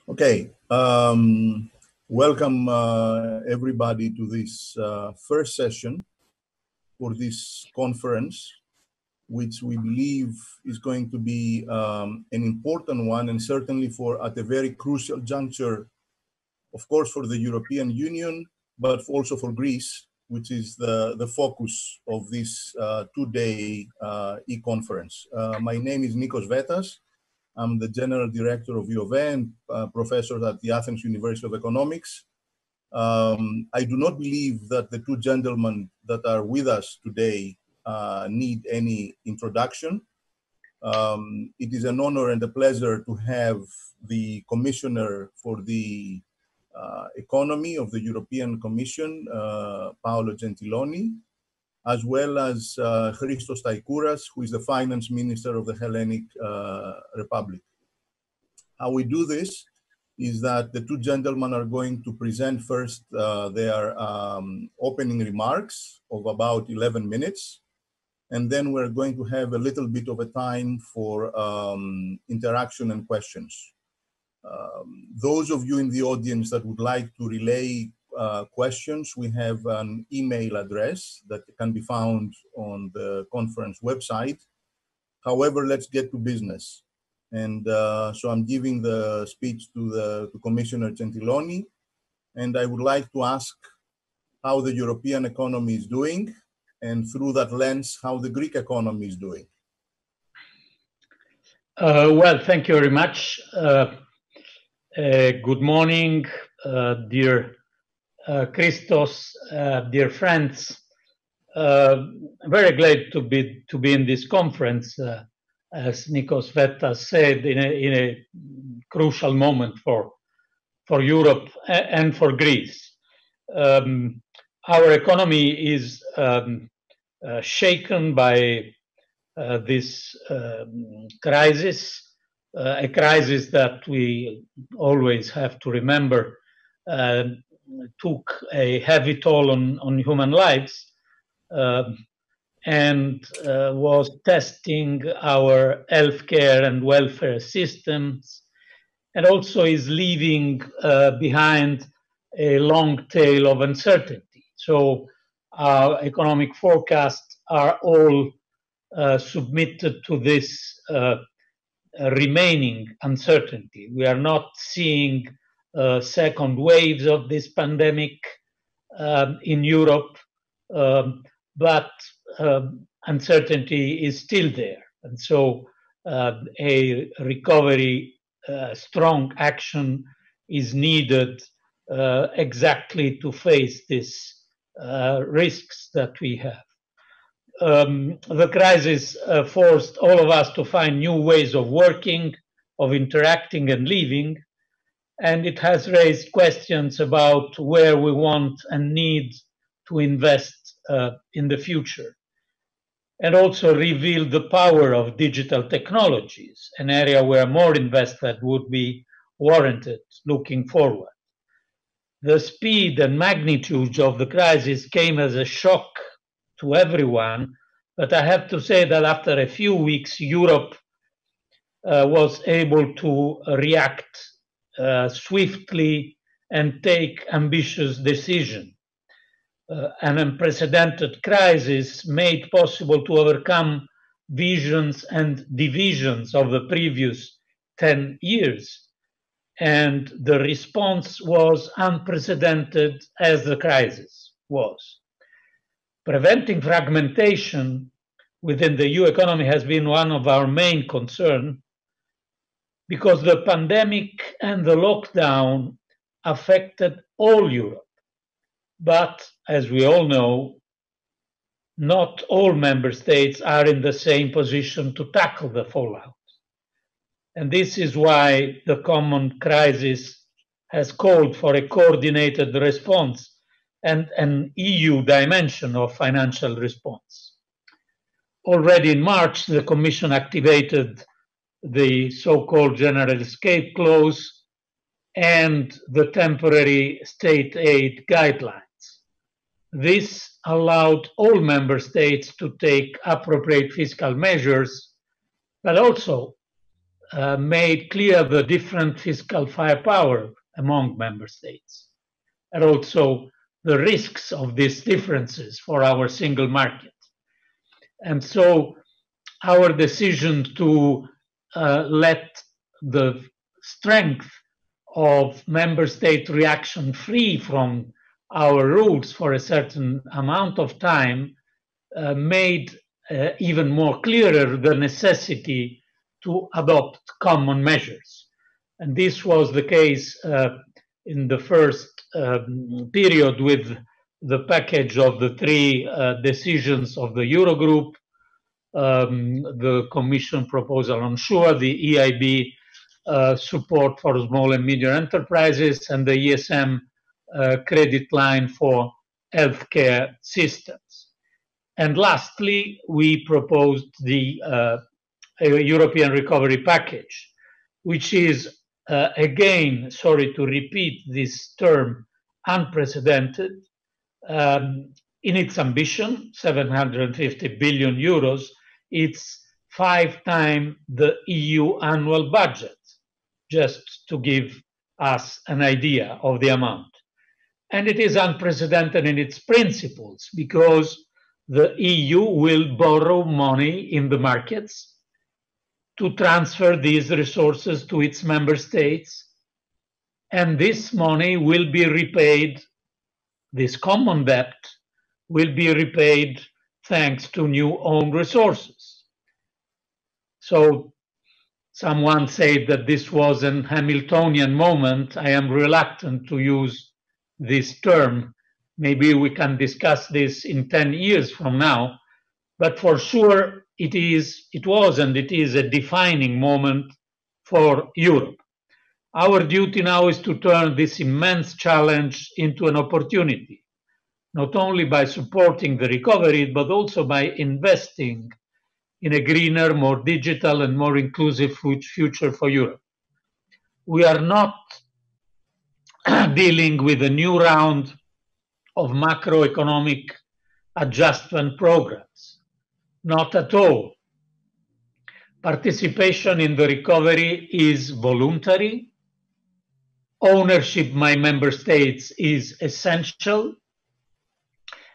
Okay, welcome everybody to this first session for this conference, which we believe is going to be an important one, and certainly at a very crucial juncture, of course, for the European Union, but also for Greece, which is the focus of this two-day e-conference. My name is Nikos Vetas. I'm the General Director of ΙΟΒΕ and Professor at the Athens University of Economics. I do not believe that the two gentlemen that are with us today need any introduction. It is an honor and a pleasure to have the Commissioner for the Economy of the European Commission, Paolo Gentiloni, as well as Christos Stαϊκούρας, who is the Finance Minister of the Hellenic Republic. How we do this is that the two gentlemen are going to present first their opening remarks of about 11 minutes, and then we're going to have a little bit of a time for interaction and questions. Those of you in the audience that would like to relay questions, we have an email address that can be found on the conference website. However, let's get to business. And so I'm giving the speech to Commissioner Gentiloni, and I would like to ask how the European economy is doing, and through that lens, how the Greek economy is doing. Well, thank you very much. Good morning, dear Christos, dear friends. Very glad to be in this conference, as Nikos Vetas said, in a crucial moment for Europe and for Greece. Our economy is shaken by this crisis, a crisis that we always have to remember took a heavy toll on human lives and was testing our healthcare and welfare systems, and also is leaving behind a long tail of uncertainty. So our economic forecasts are all submitted to this remaining uncertainty. We are not seeing second waves of this pandemic in Europe, but uncertainty is still there. And so a recovery, strong action is needed exactly to face these risks that we have. The crisis forced all of us to find new ways of working, of interacting and living, and it has raised questions about where we want and need to invest in the future, and also revealed the power of digital technologies, an area where more investment would be warranted looking forward. The speed and magnitude of the crisis came as a shock to everyone, but I have to say that after a few weeks, Europe was able to react swiftly and take ambitious decisions. An unprecedented crisis made possible to overcome visions and divisions of the previous 10 years. And the response was unprecedented as the crisis was. Preventing fragmentation within the EU economy has been one of our main concerns, because the pandemic and the lockdown affected all Europe. But as we all know, not all member states are in the same position to tackle the fallout. And this is why the common crisis has called for a coordinated response and an EU dimension of financial response. Already in March, the Commission activated the so-called general escape clause and the temporary state aid guidelines. This allowed all member states to take appropriate fiscal measures, but also made clear the different fiscal firepower among member states, and also the risks of these differences for our single market. And so our decision to let the strength of member state reaction free from our rules for a certain amount of time made even more clearer the necessity to adopt common measures. And this was the case in the first period with the package of the three decisions of the Eurogroup, the Commission proposal on SURE, the EIB support for small and medium enterprises, and the ESM credit line for healthcare systems. And lastly, we proposed the European Recovery Package, which is, again, sorry to repeat this term, unprecedented in its ambition, 750 billion euros. It's 5 times the EU annual budget, just to give us an idea of the amount. And it is unprecedented in its principles because the EU will borrow money in the markets to transfer these resources to its member states, and this money will be repaid, this common debt will be repaid thanks to new own resources. So someone said that this was an Hamiltonian moment. I am reluctant to use this term. Maybe we can discuss this in 10 years from now, but for sure it was and it is a defining moment for Europe. Our duty now is to turn this immense challenge into an opportunity, not only by supporting the recovery, but also by investing in a greener, more digital and more inclusive future for Europe. We are not dealing with a new round of macroeconomic adjustment programs. Not at all. Participation in the recovery is voluntary. Ownership by member states is essential.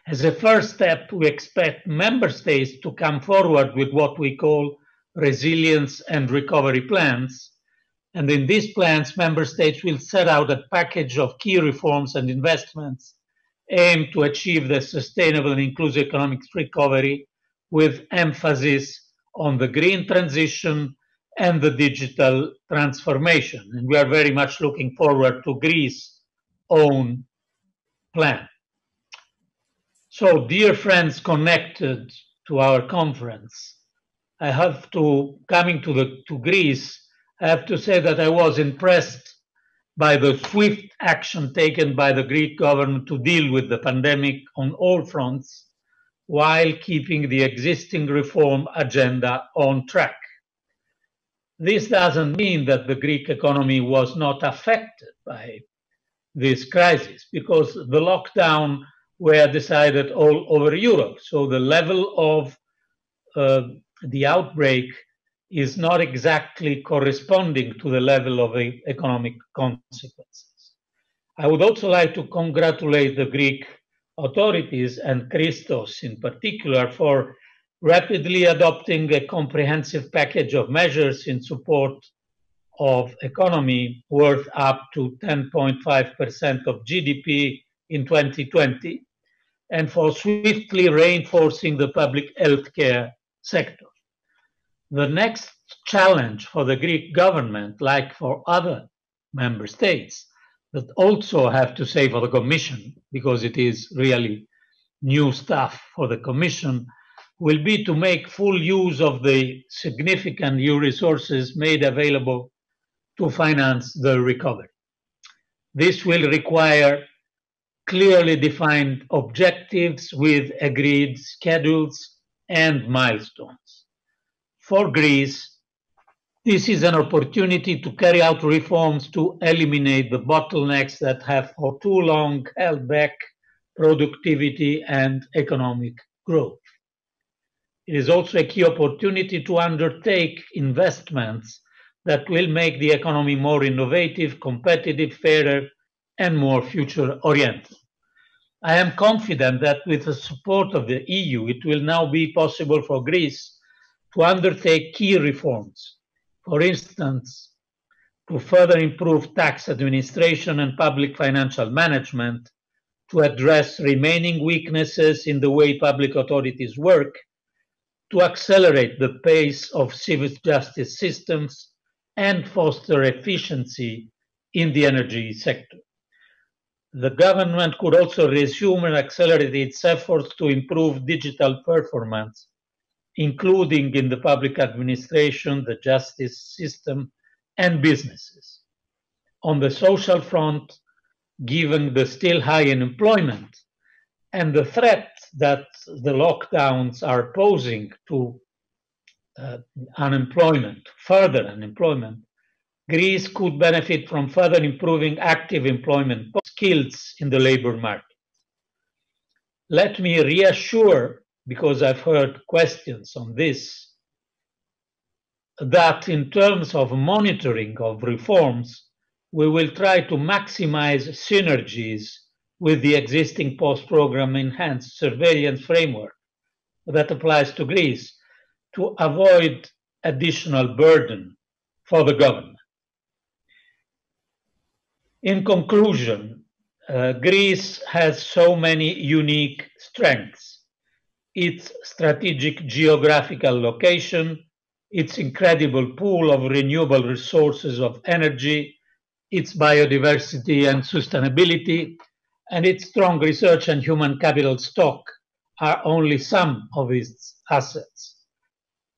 As a first step, we expect member states to come forward with what we call resilience and recovery plans. And in these plans, member states will set out a package of key reforms and investments aimed to achieve the sustainable and inclusive economic recovery with emphasis on the green transition and the digital transformation. And we are very much looking forward to Greece's own plan. So, dear friends connected to our conference, I have to, coming to Greece, I have to say that I was impressed by the swift action taken by the Greek government to deal with the pandemic on all fronts, while keeping the existing reform agenda on track. This doesn't mean that the Greek economy was not affected by this crisis, because the lockdown were decided all over Europe. So the level of the outbreak is not exactly corresponding to the level of economic consequences. I would also like to congratulate the Greek authorities and Christos in particular for rapidly adopting a comprehensive package of measures in support of economy worth up to 10.5% of GDP in 2020, and for swiftly reinforcing the public healthcare sector. The next challenge for the Greek government, like for other member states, but also have to say for the Commission, because it is really new stuff for the Commission, will be to make full use of the significant new resources made available to finance the recovery. This will require clearly defined objectives with agreed schedules and milestones. For Greece, this is an opportunity to carry out reforms to eliminate the bottlenecks that have for too long held back productivity and economic growth. It is also a key opportunity to undertake investments that will make the economy more innovative, competitive, fairer, and more future-oriented. I am confident that with the support of the EU, it will now be possible for Greece to undertake key reforms. For instance, to further improve tax administration and public financial management, to address remaining weaknesses in the way public authorities work, to accelerate the pace of civil justice systems, and foster efficiency in the energy sector. The government could also resume and accelerate its efforts to improve digital performance, including in the public administration, the justice system, and businesses. On the social front, given the still high unemployment and the threat that the lockdowns are posing to further unemployment, Greece could benefit from further improving active employment skills in the labor market. Let me reassure, because I've heard questions on this, that in terms of monitoring of reforms, we will try to maximize synergies with the existing post-program enhanced surveillance framework that applies to Greece to avoid additional burden for the government. In conclusion, Greece has so many unique strengths. Its strategic geographical location, its incredible pool of renewable resources of energy, its biodiversity and sustainability, and its strong research and human capital stock are only some of its assets.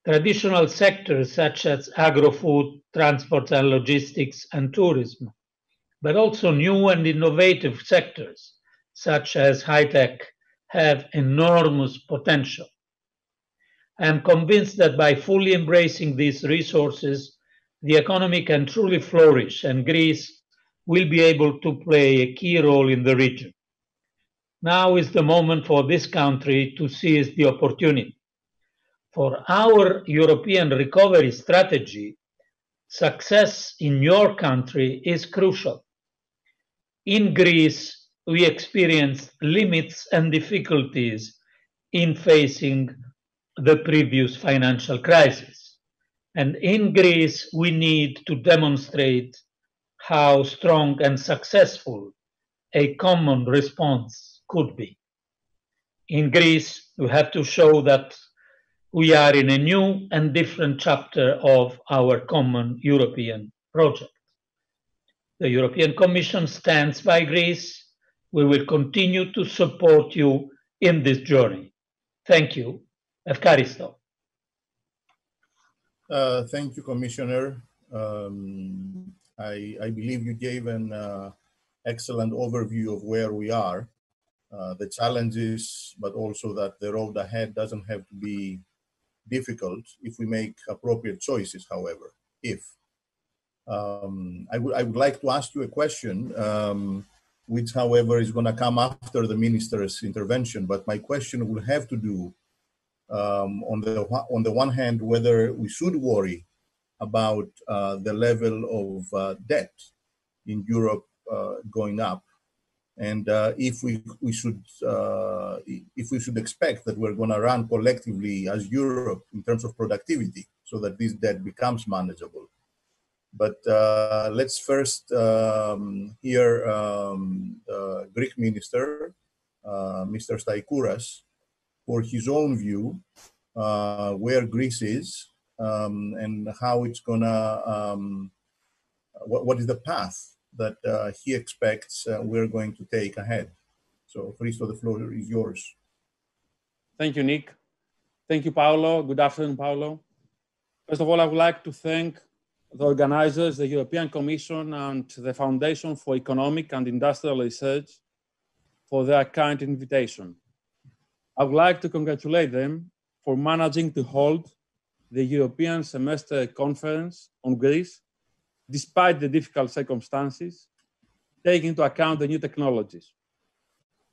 Traditional sectors such as agro-food, transport and logistics, and tourism, but also new and innovative sectors such as high-tech have enormous potential. I am convinced that by fully embracing these resources, the economy can truly flourish and Greece will be able to play a key role in the region. Now is the moment for this country to seize the opportunity. For our European recovery strategy, success in your country is crucial. In Greece, we experienced limits and difficulties in facing the previous financial crisis. And in Greece, we need to demonstrate how strong and successful a common response could be. In Greece, we have to show that we are in a new and different chapter of our common European project. The European Commission stands by Greece. We will continue to support you in this journey. Thank you. Ευχαριστώ. Thank you, Commissioner. I believe you gave an excellent overview of where we are, the challenges, but also that the road ahead doesn't have to be difficult if we make appropriate choices, however, I would like to ask you a question, which, however, is going to come after the minister's intervention. But my question will have to do, on the one hand, whether we should worry about the level of debt in Europe going up, and if we should expect that we're going to run collectively as Europe in terms of productivity, so that this debt becomes manageable. But let's first hear the Greek minister, Mr. Stαϊκouras, for his own view, where Greece is and how it's gonna, what is the path that he expects we're going to take ahead. So, Christo, the floor is yours. Thank you, Nick. Thank you, Paolo. Good afternoon, Paolo. First of all, I would like to thank the organizers, the European Commission, and the Foundation for Economic and Industrial Research for their kind invitation. I would like to congratulate them for managing to hold the European Semester Conference on Greece, despite the difficult circumstances, taking into account the new technologies.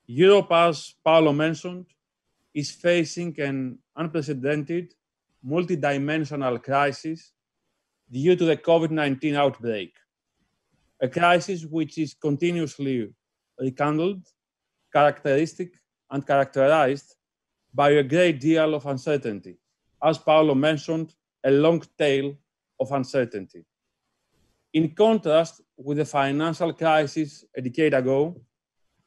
Europe, as Paolo mentioned, is facing an unprecedented, multidimensional crisis due to the COVID-19 outbreak, a crisis which is continuously rekindled, characterized by a great deal of uncertainty. As Paolo mentioned, a long tail of uncertainty. In contrast with the financial crisis a decade ago,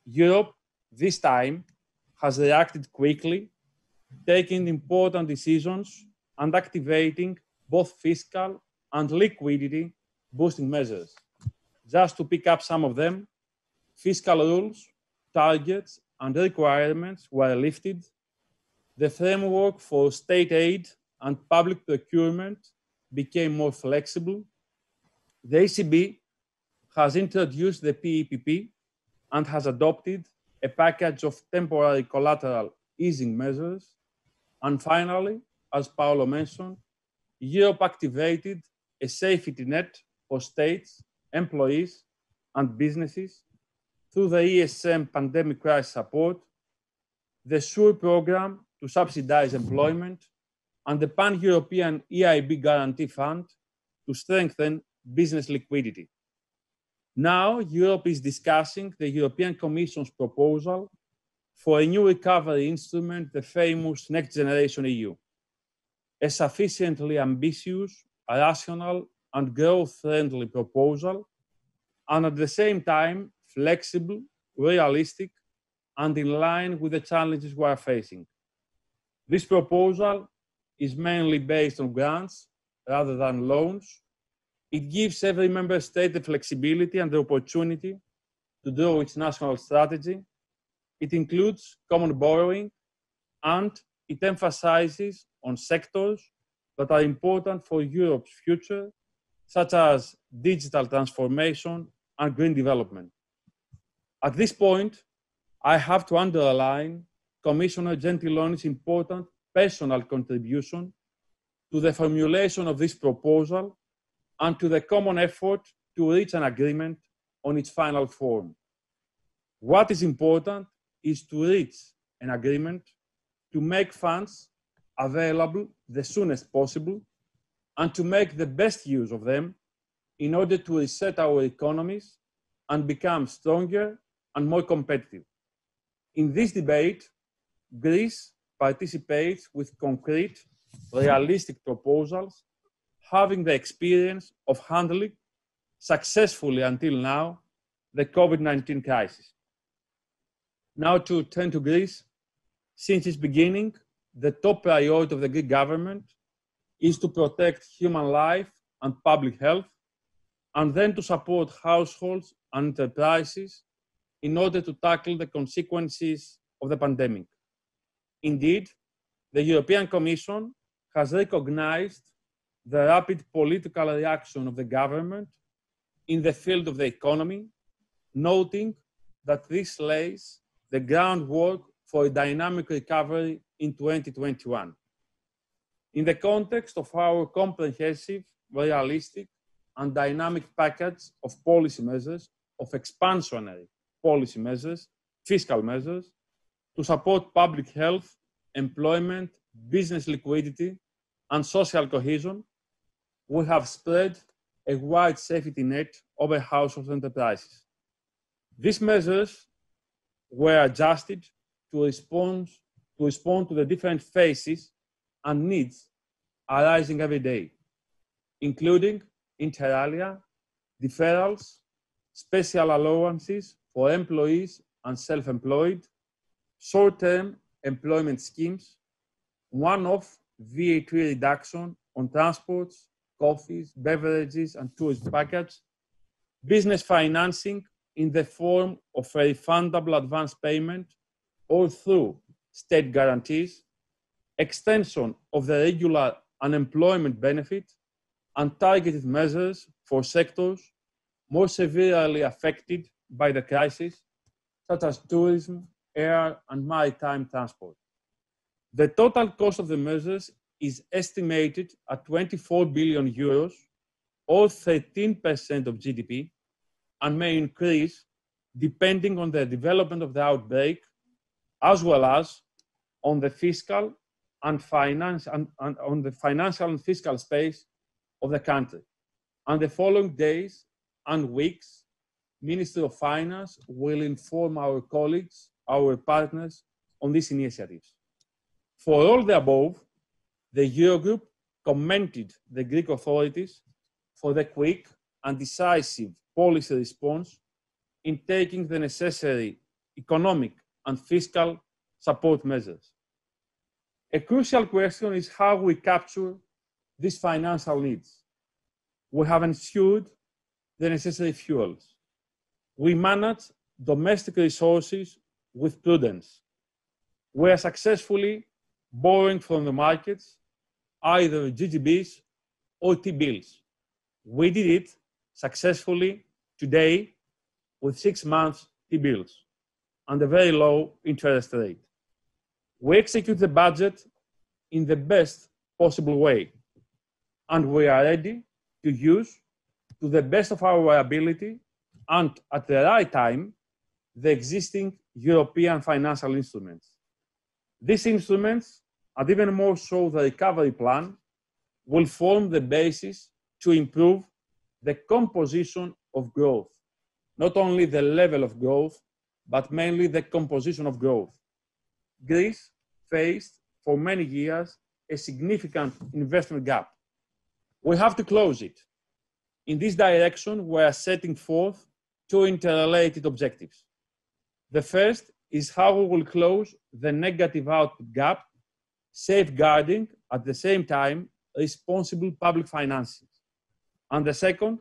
Europe, this time, has reacted quickly, taking important decisions and activating both fiscal and liquidity boosting measures. Just to pick up some of them, fiscal rules, targets, and requirements were lifted. The framework for state aid and public procurement became more flexible. The ECB has introduced the PEPP and has adopted a package of temporary collateral easing measures. And finally, as Paolo mentioned, Europe activated a safety net for states, employees, and businesses through the ESM pandemic crisis support, the SURE program to subsidize employment, and the Pan-European EIB Guarantee Fund to strengthen business liquidity. Now, Europe is discussing the European Commission's proposal for a new recovery instrument, the famous Next Generation EU, a sufficiently ambitious, rational, and growth-friendly proposal, and at the same time, flexible, realistic, and in line with the challenges we are facing. This proposal is mainly based on grants rather than loans. It gives every member state the flexibility and the opportunity to draw its national strategy. It includes common borrowing, and it emphasizes on sectors that are important for Europe's future, such as digital transformation and green development. At this point, I have to underline Commissioner Gentiloni's important personal contribution to the formulation of this proposal and to the common effort to reach an agreement on its final form. What is important is to reach an agreement to make funds available the soonest possible and to make the best use of them in order to reset our economies and become stronger and more competitive. In this debate, Greece participates with concrete, realistic proposals, having the experience of handling successfully until now the COVID-19 crisis. Now to turn to Greece, since its beginning, the top priority of the Greek government is to protect human life and public health, and then to support households and enterprises in order to tackle the consequences of the pandemic. Indeed, the European Commission has recognized the rapid political reaction of the government in the field of the economy, noting that this lays the groundwork for a dynamic recovery in 2021. In the context of our comprehensive, realistic, and dynamic package of policy measures, of expansionary policy measures, fiscal measures, to support public health, employment, business liquidity, and social cohesion, we have spread a wide safety net over household enterprises. These measures were adjusted to respond to the different phases and needs arising every day, including inter alia, deferrals, special allowances for employees and self-employed, short-term employment schemes, one-off VAT reduction on transports, coffees, beverages, and tourism package, business financing in the form of a refundable advance payment or through state guarantees, extension of the regular unemployment benefit, and targeted measures for sectors more severely affected by the crisis, such as tourism, air, and maritime transport. The total cost of the measures is estimated at 24 billion euros, or 13% of GDP, and may increase depending on the development of the outbreak, as well as on the fiscal and financial and fiscal space of the country. and the following days and weeks, Ministry of Finance will inform our colleagues, our partners, on these initiatives. For all the above, the Eurogroup commended the Greek authorities for the quick and decisive policy response in taking the necessary economic and fiscal support measures. A crucial question is how we capture these financial needs. We have ensured the necessary fuels. We manage domestic resources with prudence. We are successfully borrowing from the markets, either GGBs or T-bills. We did it successfully today with 6 months T-bills and a very low interest rate. We execute the budget in the best possible way, and we are ready to use, to the best of our ability and at the right time, the existing European financial instruments. These instruments, and even more so the recovery plan, will form the basis to improve the composition of growth, not only the level of growth, but mainly the composition of growth. Greece faced for many years a significant investment gap. We have to close it. In this direction, we are setting forth two interrelated objectives. The first is how we will close the negative output gap, safeguarding at the same time responsible public finances. And the second,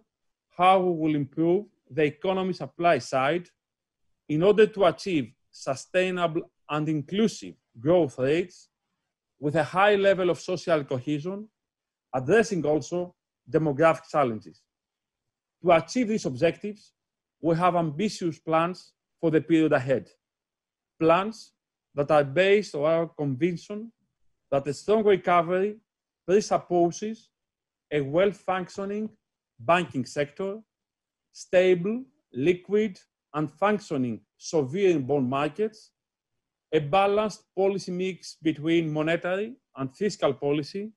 how we will improve the economy supply side in order to achieve sustainable and inclusive growth rates with a high level of social cohesion, addressing also demographic challenges. To achieve these objectives, we have ambitious plans for the period ahead. Plans that are based on our conviction that a strong recovery presupposes a well-functioning banking sector, stable, liquid, and functioning sovereign bond markets, a balanced policy mix between monetary and fiscal policy,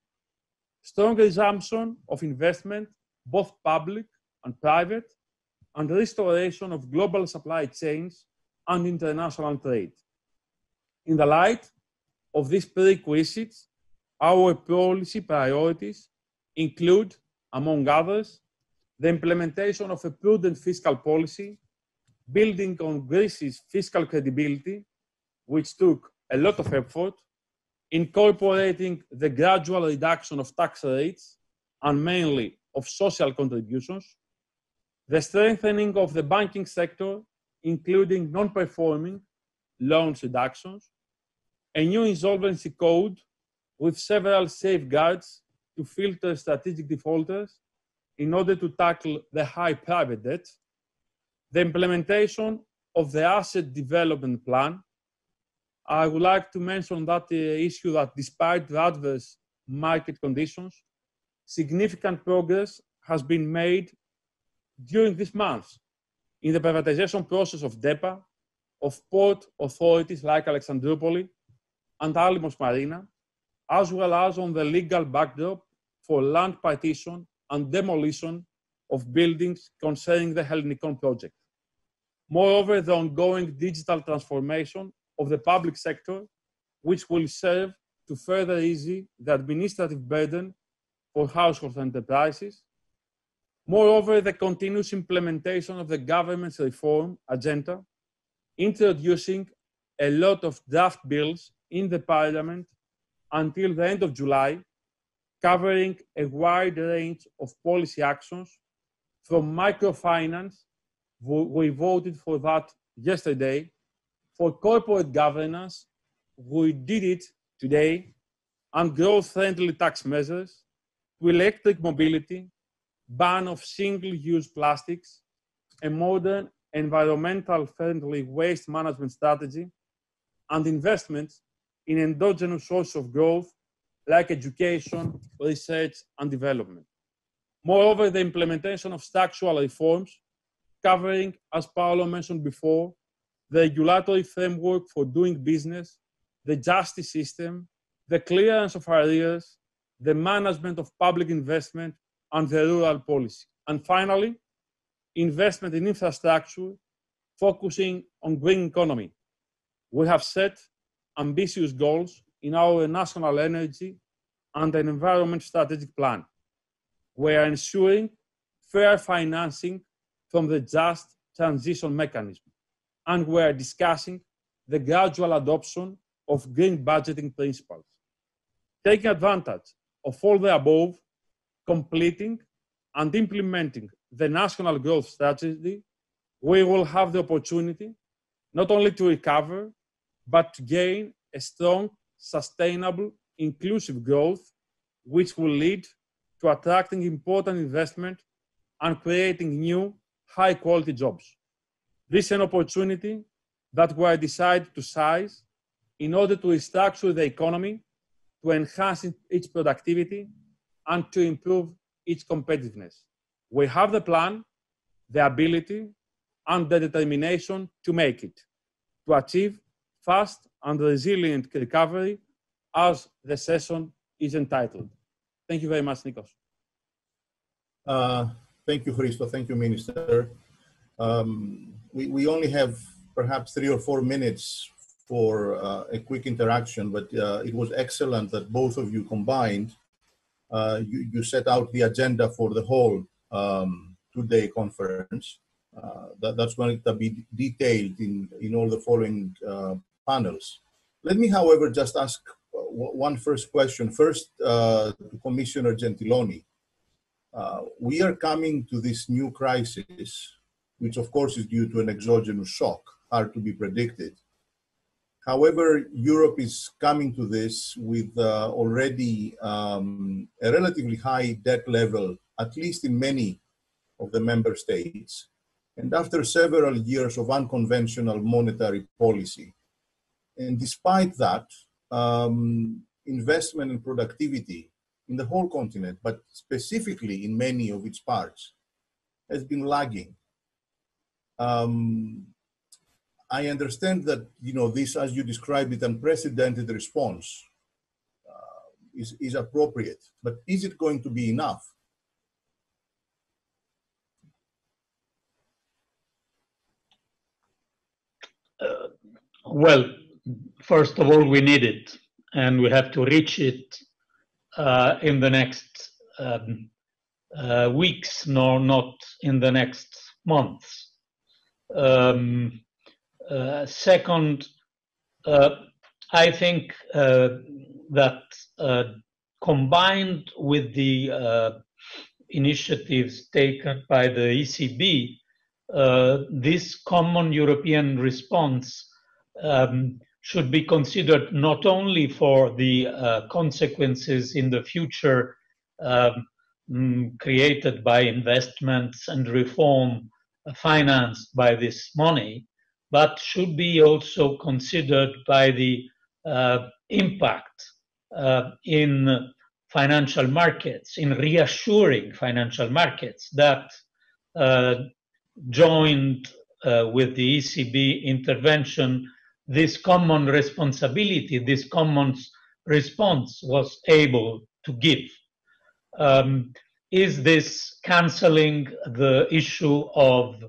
strong resumption of investment, both public and private, and restoration of global supply chains and international trade. In the light of these prerequisites, our policy priorities include, among others, the implementation of a prudent fiscal policy, building on Greece's fiscal credibility, which took a lot of effort, incorporating the gradual reduction of tax rates and mainly of social contributions, the strengthening of the banking sector, including non-performing loans reductions, a new insolvency code with several safeguards to filter strategic defaulters in order to tackle the high private debt, the implementation of the asset development plan. I would like to mention that issue that despite the adverse market conditions, significant progress has been made during this month in the privatization process of DEPA, of port authorities like Alexandroupoli and Alimos Marina, as well as on the legal backdrop for land partition and demolition of buildings concerning the Hellinikon project. Moreover, the ongoing digital transformation of the public sector, which will serve to further ease the administrative burden for household enterprises. Moreover, the continuous implementation of the government's reform agenda, introducing a lot of draft bills in the Parliament until the end of July, covering a wide range of policy actions from microfinance, we voted for that yesterday, for corporate governance, we did it today, and growth-friendly tax measures, to electric mobility, ban of single-use plastics, a modern environmental-friendly waste management strategy, and investments in endogenous sources of growth like education, research, and development. Moreover, the implementation of structural reforms covering, as Paolo mentioned before, the regulatory framework for doing business, the justice system, the clearance of arrears, the management of public investment, and the rural policy, And finally, investment in infrastructure focusing on green economy. We have set ambitious goals in our national energy and environment strategic plan. We are ensuring fair financing from the Just Transition Mechanism, and we are discussing the gradual adoption of green budgeting principles. Taking advantage of all the above, completing and implementing the National Growth Strategy, we will have the opportunity not only to recover, but to gain a strong, sustainable, inclusive growth, which will lead to attracting important investment and creating new, high-quality jobs. This is an opportunity that we have decided to seize in order to restructure the economy, to enhance its productivity, and to improve its competitiveness. We have the plan, the ability, and the determination to make it, to achieve fast and resilient recovery, as the session is entitled. Thank you very much, Nikos. Thank you, Christo. Thank you, Minister. We only have perhaps 3 or 4 minutes for a quick interaction, but it was excellent that both of you combined. You set out the agenda for the whole two-day conference. That's going to be detailed in all the following panels. Let me, however, just ask one first question. First, to Commissioner Gentiloni. We are coming to this new crisis, which of course is due to an exogenous shock, hard to be predicted. However, Europe is coming to this with already a relatively high debt level, at least in many of the member states, and after several years of unconventional monetary policy. And despite that, investment and productivity in the whole continent, but specifically in many of its parts, has been lagging. I understand that, this, as you described it, unprecedented response is appropriate, but is it going to be enough? Well, first of all, we need it, and we have to reach it in the next weeks, not in the next months. Second, I think that combined with the initiatives taken by the ECB, this common European response should be considered not only for the consequences in the future created by investments and reform financed by this money, but should be also considered by the impact in financial markets, in reassuring financial markets that joined with the ECB intervention, this common responsibility, this common response was able to give. Is this cancelling the issue of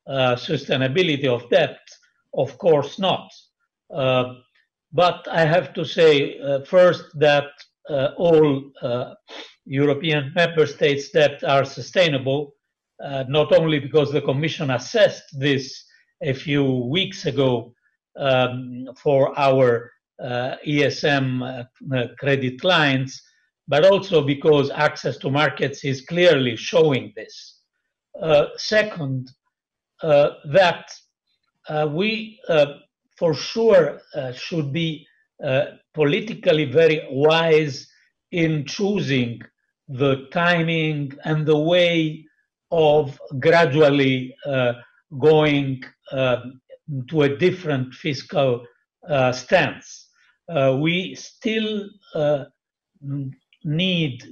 sustainability of debt? Of course not. But I have to say first that all European member states' debt are sustainable, not only because the Commission assessed this a few weeks ago for our ESM credit lines, but also because access to markets is clearly showing this. Second, that we for sure should be politically very wise in choosing the timing and the way of gradually going to a different fiscal stance. We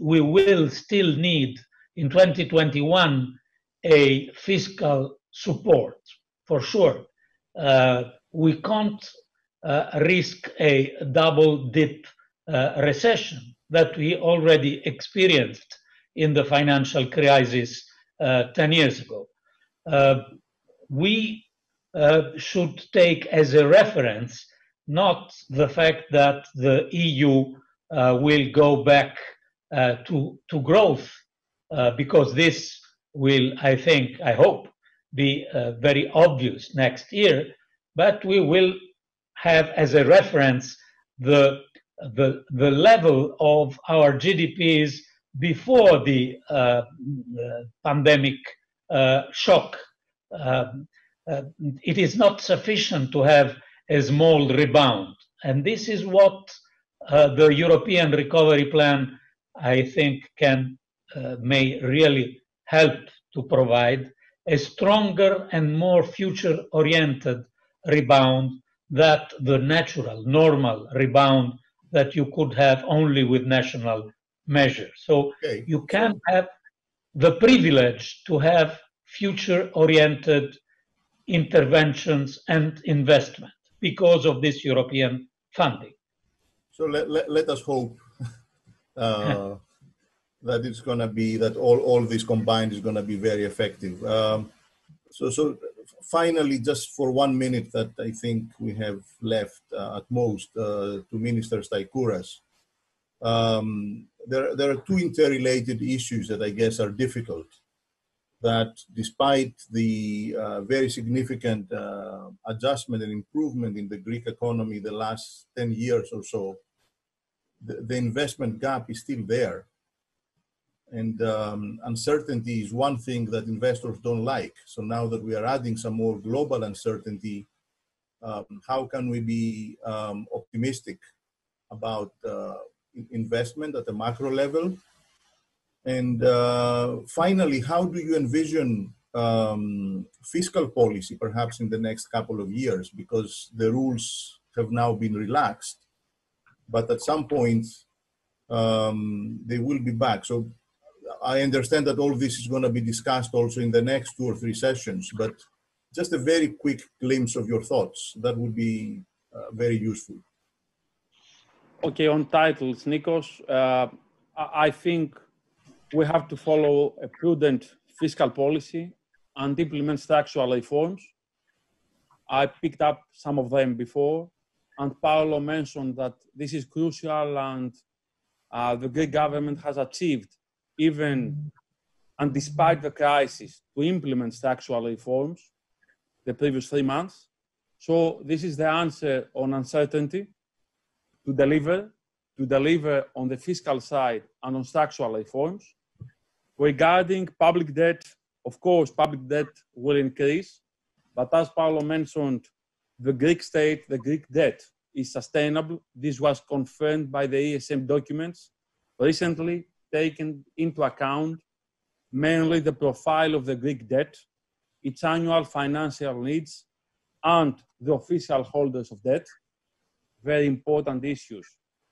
will still need in 2021 a fiscal support, for sure. We can't risk a double dip recession that we already experienced in the financial crisis 10 years ago. We should take as a reference not the fact that the EU will go back to growth, because this will, I hope, be very obvious next year, but we will have as a reference the level of our GDPs before the pandemic shock. It is not sufficient to have a small rebound, and this is what the European Recovery Plan, I think, may really help to provide a stronger and more future-oriented rebound than the natural, normal rebound that you could have only with national measures. So you can have the privilege to have future-oriented interventions and investment because of this European funding. So let us hope that it's going to be, that all this combined is going to be very effective. So finally, just for 1 minute that I think we have left at most to Minister Stαϊκouras, there are two interrelated issues that I guess are difficult, that despite the very significant adjustment and improvement in the Greek economy the last 10 years or so, the investment gap is still there. And uncertainty is one thing that investors don't like. So now that we are adding some more global uncertainty, how can we be optimistic about investment at the macro level? And finally, how do you envision fiscal policy perhaps in the next couple of years? Because the rules have now been relaxed, but at some point they will be back. So I understand that all this is going to be discussed also in the next 2 or 3 sessions, but just a very quick glimpse of your thoughts, that would be very useful. Okay, on titles, Nikos, I think we have to follow a prudent fiscal policy and implement structural reforms. I picked up some of them before, and Paolo mentioned that this is crucial, and the Greek government has achieved, even and despite the crisis, to implement structural reforms the previous 3 months. So this is the answer on uncertainty, to deliver on the fiscal side and on structural reforms. Regarding public debt, of course, public debt will increase, but as Paolo mentioned, the Greek state, the Greek debt is sustainable. This was confirmed by the ESM documents recently, taken into account mainly the profile of the Greek debt, its annual financial needs, and the official holders of debt. Very important issues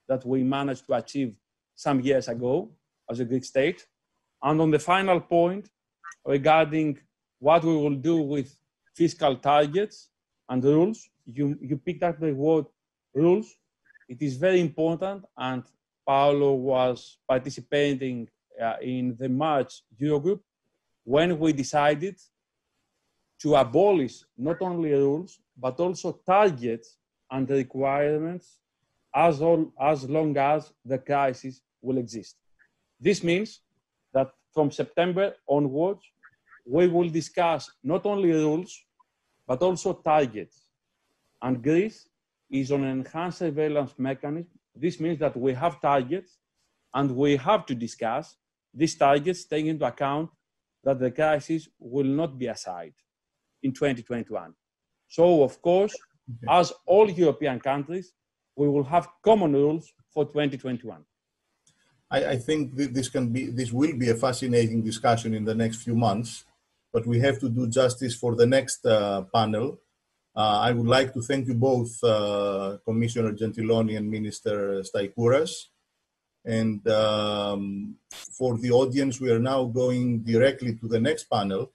that we managed to achieve some years ago as a Greek state. And on the final point, regarding what we will do with fiscal targets and rules, you picked up the word rules. It is very important, and Paolo was participating in the March Eurogroup when we decided to abolish not only rules, but also targets and requirements as long as the crisis will exist. This means that from September onwards, we will discuss not only rules, but also targets. And Greece is on an enhanced surveillance mechanism. This means that we have targets, and we have to discuss these targets, taking into account that the crisis will not be aside in 2021. So, of course, as all European countries, we will have common rules for 2021. I think this will be a fascinating discussion in the next few months, but we have to do justice for the next panel. I would like to thank you both, Commissioner Gentiloni and Minister Stαϊκouras. And for the audience, we are now going directly to the next panel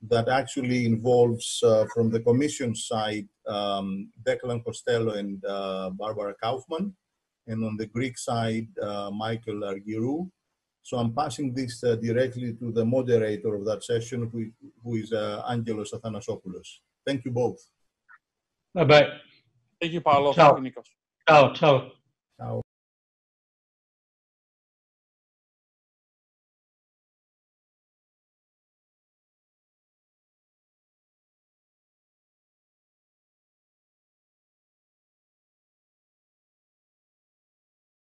that actually involves, from the Commission side, Declan Costello and Barbara Kaufman, and on the Greek side, Michael Argyroux. So I'm passing this directly to the moderator of that session, who is Angelos Athanasopoulos. Thank you both. Bye-bye. Thank you, Paolo. Ciao. Thank you, Nikos. Ciao, ciao.